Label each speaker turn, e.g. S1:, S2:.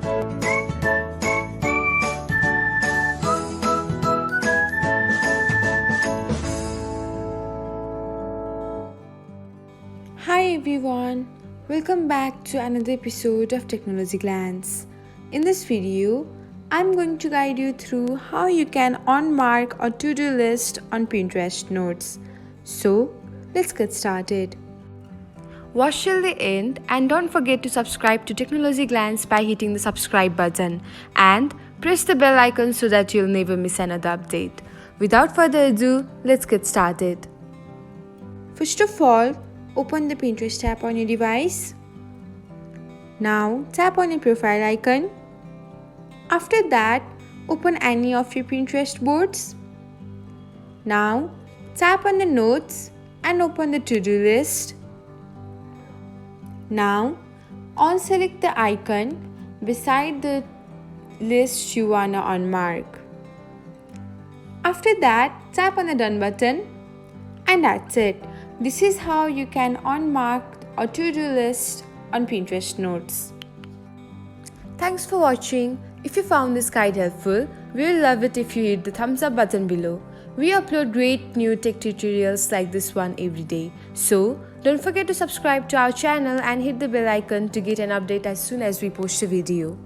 S1: Hi everyone, welcome back to another episode of Technologyglance. In this video, I'm going to guide you through how you can unmark a to-do list on Pinterest notes. So, let's get started. Watch till the end and don't forget to subscribe to Technologyglance by hitting the subscribe button and press the bell icon so that you'll never miss another update. Without further ado, let's get started. First of all, open the Pinterest app on your device. Now tap on your profile icon. After that, open any of your Pinterest boards. Now tap on the notes and open the to-do list. Now unselect the icon beside the list you wanna unmark. After that, tap on the done button and that's it. This is how you can unmark a to-do list on Pinterest notes. Thanks for watching. If you found this guide helpful, we will love it if you hit the thumbs up button below. We upload great new tech tutorials like this one every day. So, don't forget to subscribe to our channel and hit the bell icon to get an update as soon as we post a video.